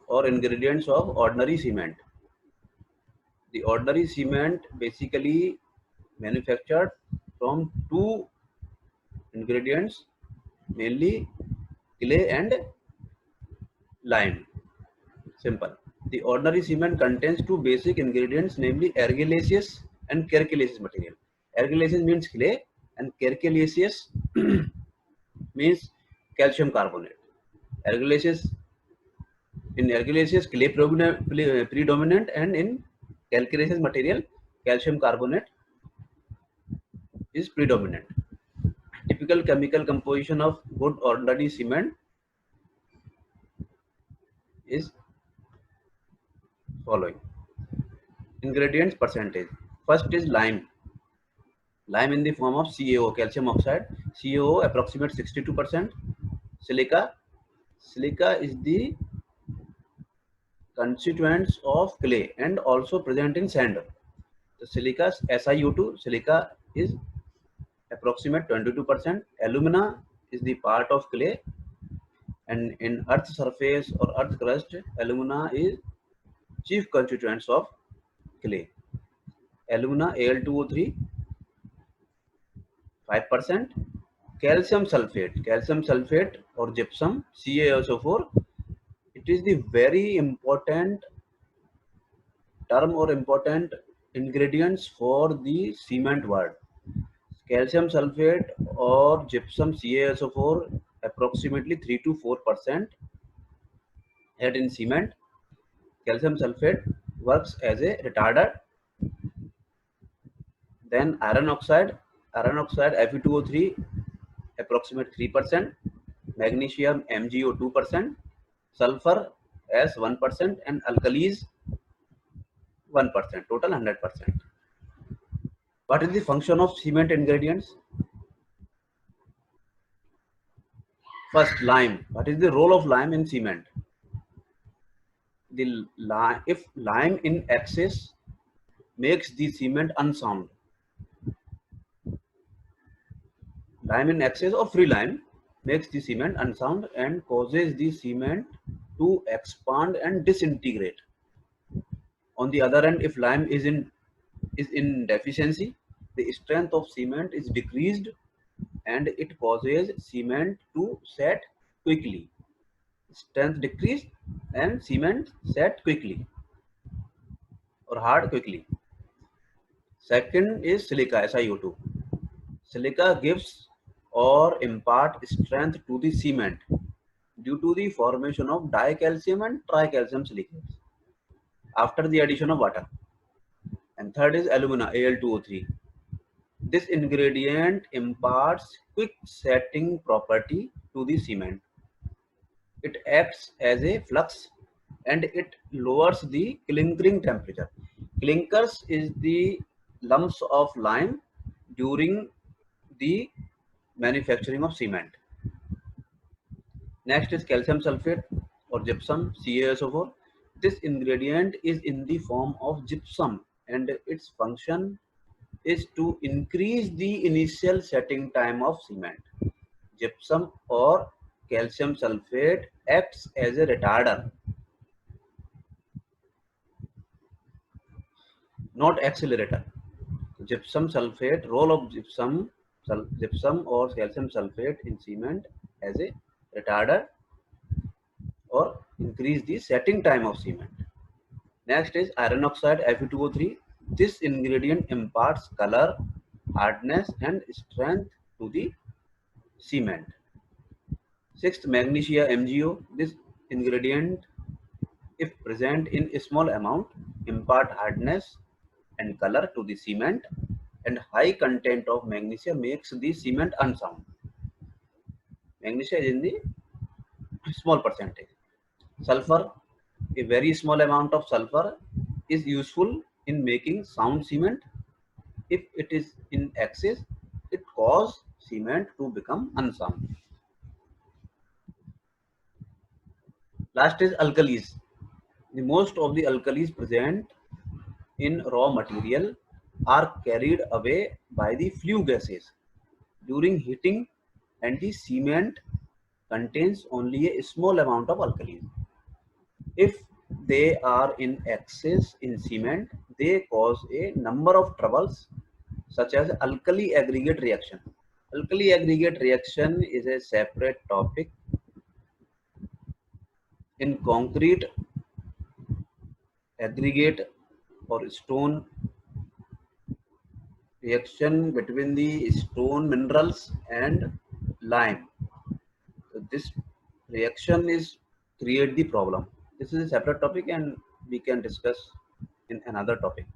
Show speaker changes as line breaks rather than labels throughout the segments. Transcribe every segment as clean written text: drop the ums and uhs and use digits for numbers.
or ingredients of ordinary cement. The ordinary cement basically manufactured from two ingredients, mainly clay and lime. Simple. The ordinary cement contains two basic ingredients, namely argillaceous and calcareous material. Argillaceous means clay and calcareous means calcium carbonate. Argillaceous argillaceous clay predominant, and in calcareous material calcium carbonate is predominant. Typical chemical composition of good ordinary cement is following. Ingredients percentage. First is lime. Lime in the form of CaO, calcium oxide. CaO approximate 62%. Silica. Silica is the constituents of clay and also present in sand. The silica SiO2. Silica is approximate 22%. Alumina is the part of clay, and in earth's surface or earth crust, alumina is chief constituents of clay. Alumina Al2O3 5%. Calcium sulfate or gypsum CaSO4. It is the very important term or important ingredients for the cement word. Calcium sulfate or gypsum CaSO4 approximately 3 to 4% had in cement. Calcium sulfate works as a retarder. Then iron oxide Fe2O3 approximate 3%, magnesium MgO 2%, sulfur as 1%, and alkalis 1%, total 100%. What is the function of cement ingredients? First, lime. What is the role of lime in cement? If lime in excess makes the cement unsound, lime in excess or free lime makes the cement unsound and causes the cement to expand and disintegrate. On the other hand, if lime is in deficiency, the strength of cement is decreased and it causes cement to set quickly. Strength decreased and cement set quickly or hard quickly. Second is silica, SiO2. Silica gives or impart strength to the cement due to the formation of dicalcium and tricalcium silicates after the addition of water. And third is alumina, Al2O3. This ingredient imparts quick setting property to the cement. It acts as a flux and it lowers the clinkering temperature. Clinkers is the lumps of lime during the manufacturing of cement. Next is calcium sulfate or gypsum, CaSO4. This ingredient is in the form of gypsum and its function is to increase the initial setting time of cement. Gypsum or calcium sulfate acts as a retarder, not accelerator. Gypsum sulfate, role of gypsum or calcium sulfate in cement as a retarder or increase the setting time of cement. Next is iron oxide, Fe2O3. This ingredient imparts color, hardness and strength to the cement. Sixth, magnesia MgO. This ingredient, if present in a small amount, impart hardness and color to the cement, and high content of magnesia makes the cement unsound. Magnesia is in the small percentage. Sulfur, a very small amount of sulfur is useful in making sound cement. If it is in excess, it causes cement to become unsound. Last is alkalis. The most of the alkalis present in raw material are carried away by the flue gases during heating, and the cement contains only a small amount of alkalis. if they are in excess in cement, they cause a number of troubles such as alkali aggregate reaction. Alkali aggregate reaction is a separate topic. In concrete, aggregate or stone reaction between the stone minerals and lime. So this reaction is create the problem. This is a separate topic and we can discuss in another topic.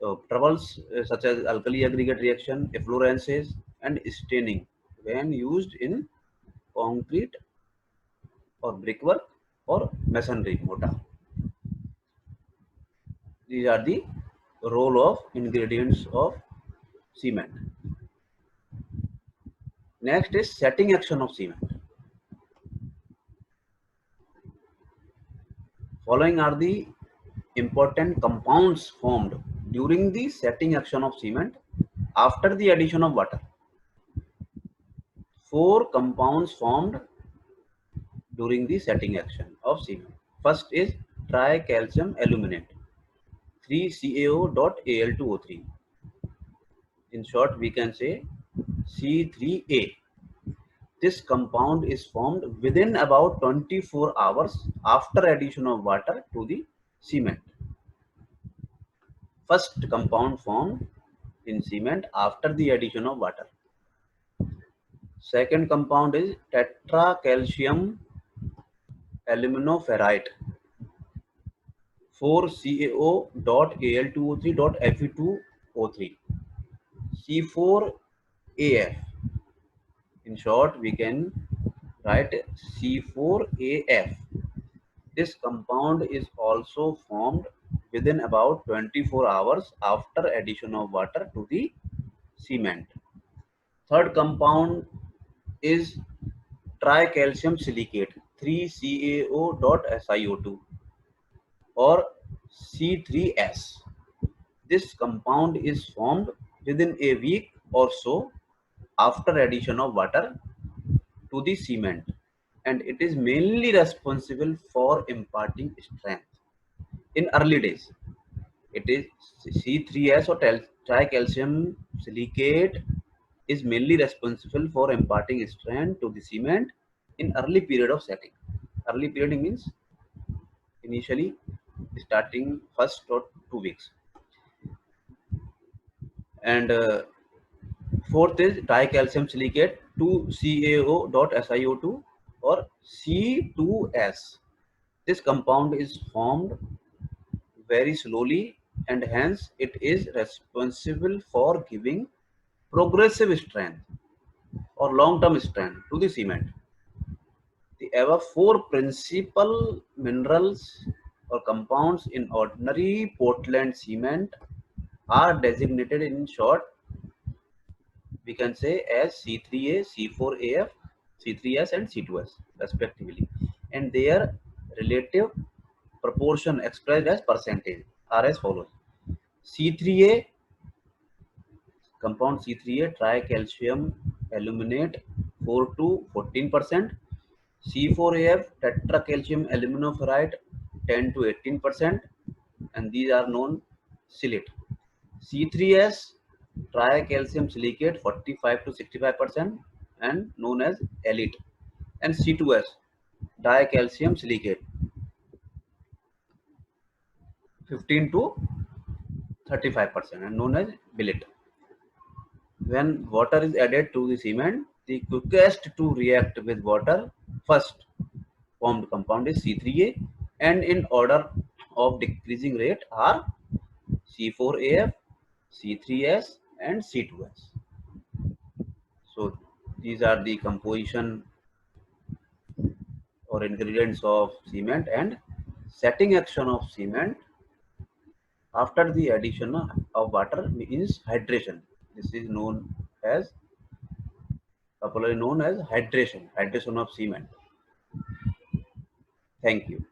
So troubles such as alkali aggregate reaction, efflorescence, and staining when used in concrete or brickwork or masonry mortar. These are the role of ingredients of cement. Next is setting action of cement. Following are the important compounds formed during the setting action of cement after the addition of water. 4 compounds formed during the setting action of cement. First is tricalcium aluminate, 3CaO.Al2O3. In short, we can say C3A. This compound is formed within about 24 hours after addition of water to the cement. First compound formed in cement after the addition of water. Second compound is tetracalcium aluminoferrite, 4CaO.Al2O3.Fe2O3, C4AF. In short, we can write C4AF. This compound is also formed within about 24 hours after addition of water to the cement. Third compound is tricalcium silicate, 3CaO.SiO2 or C3S. This compound is formed within a week or so after addition of water to the cement, and it is mainly responsible for imparting strength. In early days, it is C3S or tricalcium silicate is mainly responsible for imparting strength to the cement in early period of setting. Early period means initially starting first or 2 weeks. And fourth is dicalcium silicate, 2CaO.SiO2 or C2S. This compound is formed very slowly and hence it is responsible for giving progressive strength or long-term strength to the cement. The above 4 principal minerals or compounds in ordinary Portland cement are designated in short, we can say as C3A, C4AF, C3S and C2S respectively, and their relative proportion expressed as percentage are as follows. C3A compound C3A tricalcium aluminate 4 to 14%, C4AF tetracalcium aluminoferrite 10 to 18%, and these are known silate. C3S tricalcium silicate 45 to 65% and known as elite, and C2S dicalcium silicate 15 to 35% and known as billet. When water is added to the cement, the quickest to react with water first formed compound is C3A, and in order of decreasing rate are C4AF, C3S and C2S. So these are the composition or ingredients of cement and setting action of cement after the addition of water means hydration. This is known as popularly known as hydration of cement. Thank you.